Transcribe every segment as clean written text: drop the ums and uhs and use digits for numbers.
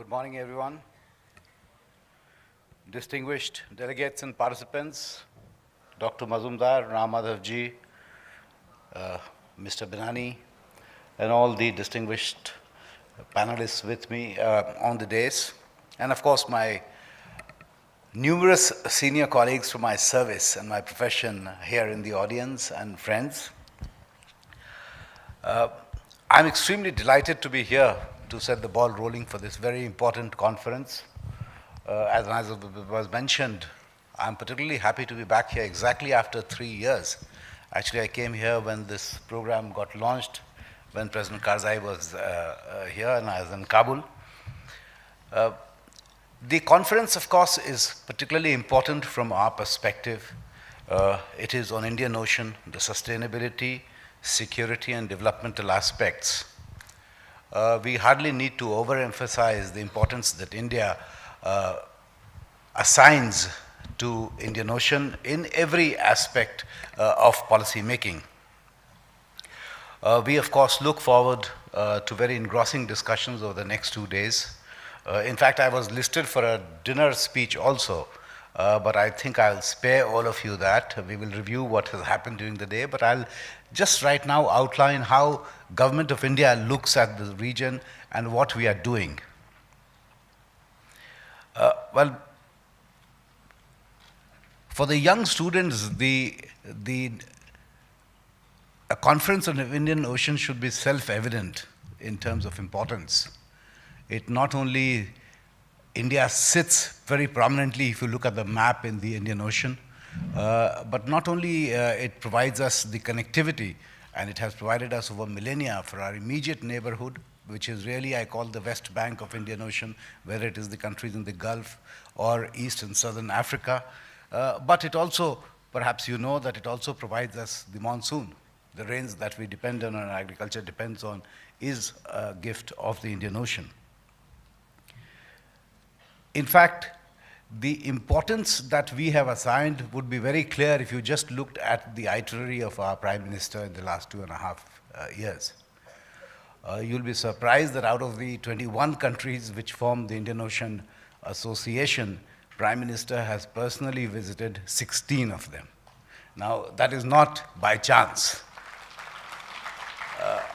Good morning, everyone. Distinguished delegates and participants, Dr. Mazumdar, Ram Madhavji, Mr. Binani, and all the distinguished panelists with me on the dais, and of course my numerous senior colleagues from my service and my profession here in the audience and friends. I'm extremely delighted to be here to set the ball rolling for this very important conference. As was mentioned, I'm particularly happy to be back here exactly after 3 years. Actually, I came here when this program got launched, when President Karzai was here and I was in Kabul. The conference, of course, is particularly important from our perspective. It is on Indian Ocean, the sustainability, security, and developmental aspects. We hardly need to overemphasize the importance that India assigns to Indian Ocean in every aspect of policy making. We, of course, look forward to very engrossing discussions over the next 2 days. In fact, I was listed for a dinner speech also, but I think I'll spare all of you that. We will review what has happened during the day, but I'll just right now outline how Government of India looks at the region and what we are doing. Well, for the young students, a conference on the Indian Ocean should be self-evident in terms of importance. It not only, India sits very prominently if you look at the map in the Indian Ocean, but not only it provides us the connectivity, and it has provided us over millennia for our immediate neighborhood, which is really, I call the West Bank of Indian Ocean, whether it is the countries in the Gulf or East and Southern Africa. But it also, perhaps you know, that it also provides us the monsoon. The rains that we depend on and our agriculture depends on is a gift of the Indian Ocean. In fact, the importance that we have assigned would be very clear if you just looked at the itinerary of our Prime Minister in the last 2.5 years. You'll be surprised that out of the 21 countries which form the Indian Ocean Association, Prime Minister has personally visited 16 of them. Now, that is not by chance.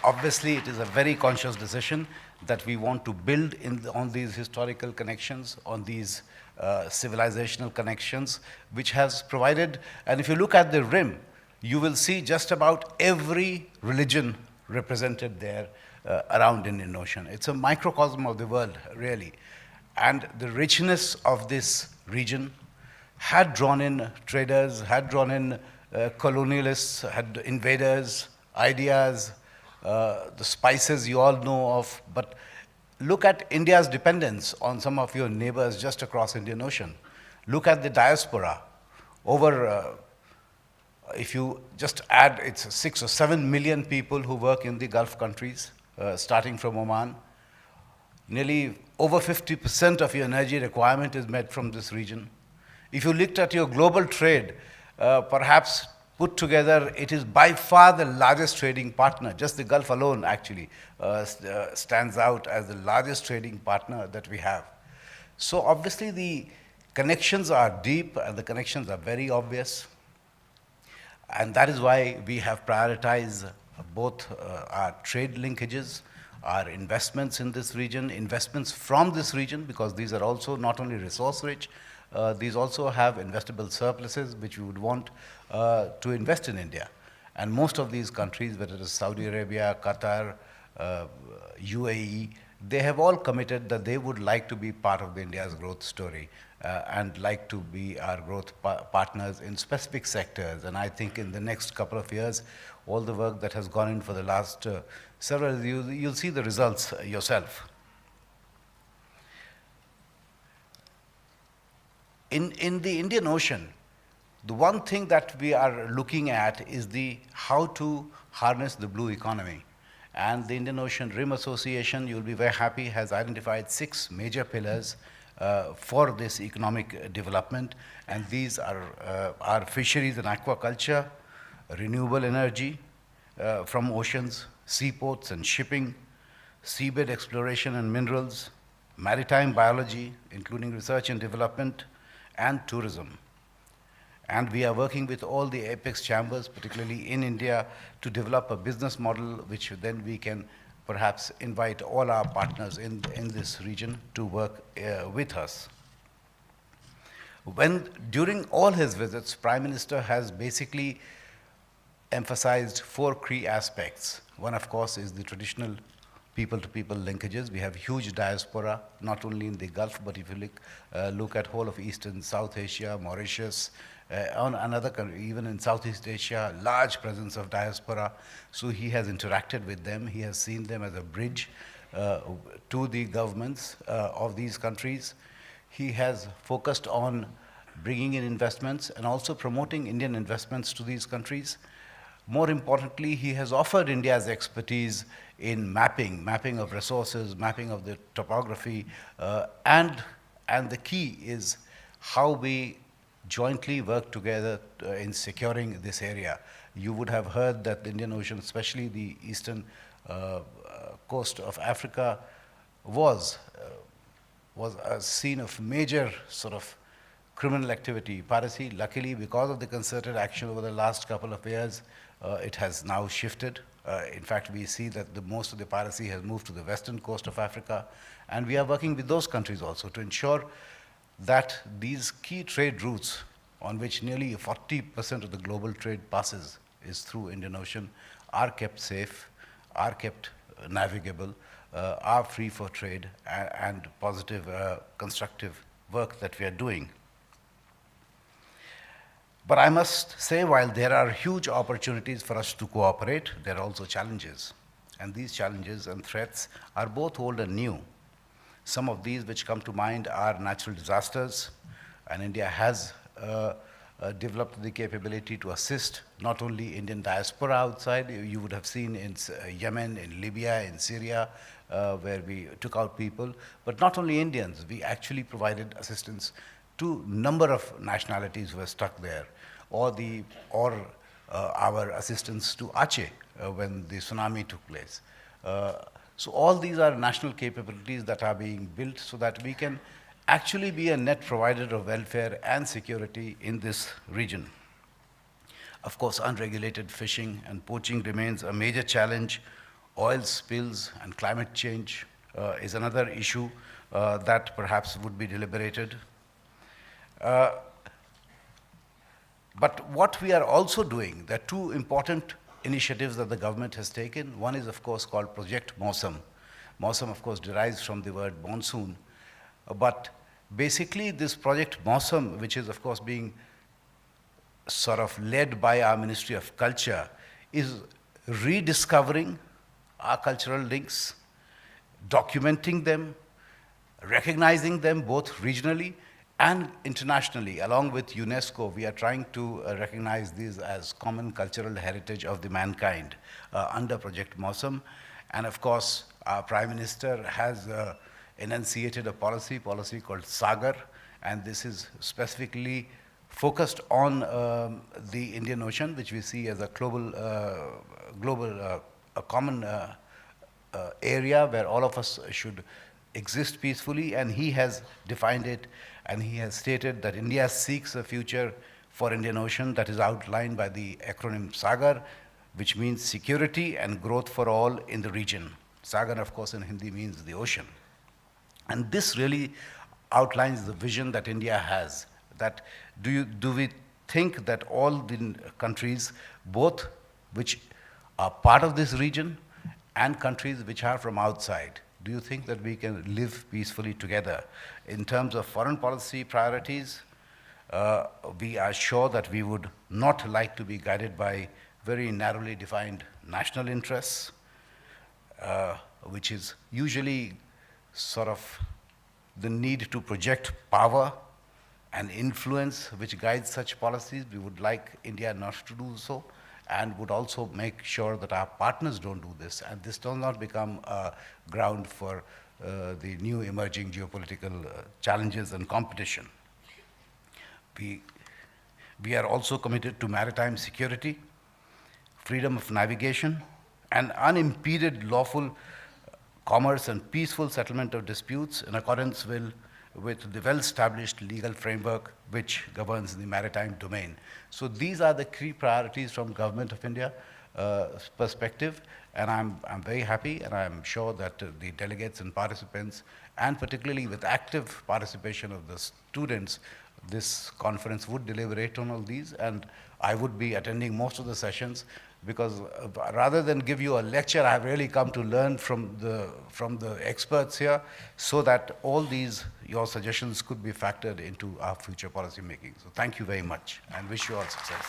Obviously, it is a very conscious decision that we want to build on these historical connections, on these civilizational connections, which has provided, and if you look at the rim, you will see just about every religion represented there around Indian Ocean. It's a microcosm of the world, really. And the richness of this region had drawn in traders, had drawn in colonialists, had invaders, ideas, the spices you all know of, but look at India's dependence on some of your neighbors just across Indian Ocean. Look at the diaspora. Over, if you just add, it's 6 or 7 million people who work in the Gulf countries, starting from Oman. Nearly over 50% of your energy requirement is met from this region. If you looked at your global trade, perhaps put together, it is by far the largest trading partner. Just the Gulf alone, actually, stands out as the largest trading partner that we have. So obviously the connections are deep and the connections are very obvious. And that is why we have prioritized both our trade linkages, our investments in this region, investments from this region, because these are also not only resource rich, these also have investable surpluses which we would want to invest in India. And most of these countries, whether it is Saudi Arabia, Qatar, UAE, they have all committed that they would like to be part of India's growth story and like to be our growth partners in specific sectors. And I think in the next couple of years, all the work that has gone in for the last several years, you'll see the results yourself. In the Indian Ocean, the one thing that we are looking at is how to harness the blue economy. And the Indian Ocean Rim Association, you'll be very happy, has identified 6 major pillars for this economic development. And these are fisheries and aquaculture, renewable energy from oceans, seaports and shipping, seabed exploration and minerals, maritime biology, including research and development, and tourism. And we are working with all the apex chambers, particularly in India, to develop a business model which then we can perhaps invite all our partners in this region to work with us. During all his visits, Prime Minister has basically emphasized four key aspects. One, of course, is the traditional people-to-people linkages. We have huge diaspora, not only in the Gulf, but if you look at whole of East and South Asia, Mauritius, on another country, even in Southeast Asia, large presence of diaspora. So he has interacted with them. He has seen them as a bridge to the governments of these countries. He has focused on bringing in investments and also promoting Indian investments to these countries. More importantly, he has offered India's expertise in mapping of resources, mapping of the topography, and the key is how we jointly work together in securing this area. You would have heard that the Indian Ocean, especially the eastern coast of Africa, was a scene of major sort of criminal activity, piracy. Luckily, because of the concerted action over the last couple of years, it has now shifted. In fact, we see that most of the piracy has moved to the western coast of Africa, and we are working with those countries also to ensure that these key trade routes on which nearly 40% of the global trade passes is through Indian Ocean are kept safe, are kept navigable, are free for trade and positive, constructive work that we are doing. But I must say, while there are huge opportunities for us to cooperate, there are also challenges. And these challenges and threats are both old and new. Some of these which come to mind are natural disasters, and India has developed the capability to assist not only Indian diaspora outside. You would have seen in Yemen, in Libya, in Syria, where we took out people, but not only Indians. We actually provided assistance to number of nationalities who were stuck there, or our assistance to Aceh when the tsunami took place. So all these are national capabilities that are being built so that we can actually be a net provider of welfare and security in this region. Of course, unregulated fishing and poaching remains a major challenge. Oil spills and climate change is another issue that perhaps would be deliberated. But what we are also doing, there are two important initiatives that the government has taken. One is, of course, called Project Mausam. Mausam, of course, derives from the word monsoon. But basically, this Project Mausam, which is, of course, being sort of led by our Ministry of Culture, is rediscovering our cultural links, documenting them, recognizing them both regionally and internationally. Along with UNESCO, we are trying to recognize these as common cultural heritage of the mankind under Project Mausam. And of course, our Prime Minister has enunciated a policy called Sagar, and this is specifically focused on the Indian Ocean, which we see as a a common area where all of us should exist peacefully, and he has defined it, and he has stated that India seeks a future for Indian Ocean that is outlined by the acronym SAGAR, which means security and growth for all in the region. SAGAR, of course, in Hindi means the ocean. And this really outlines the vision that India has, that do we think that all the countries, both which are part of this region and countries which are from outside, do you think that we can live peacefully together? In terms of foreign policy priorities, we are sure that we would not like to be guided by very narrowly defined national interests, which is usually sort of the need to project power and influence which guides such policies. We would like India not to do so, and would also make sure that our partners don't do this, and this does not become a ground for the new emerging geopolitical challenges and competition. We are also committed to maritime security, freedom of navigation, and unimpeded lawful commerce and peaceful settlement of disputes in accordance with the well-established legal framework which governs the maritime domain. So these are the key priorities from Government of India perspective, and I'm very happy, and I'm sure that the delegates and participants, and particularly with active participation of the students, this conference would deliberate on all these, and I would be attending most of the sessions, because rather than give you a lecture, I've really come to learn from the experts here, so that all these, your suggestions could be factored into our future policy making. So thank you very much, and wish you all success.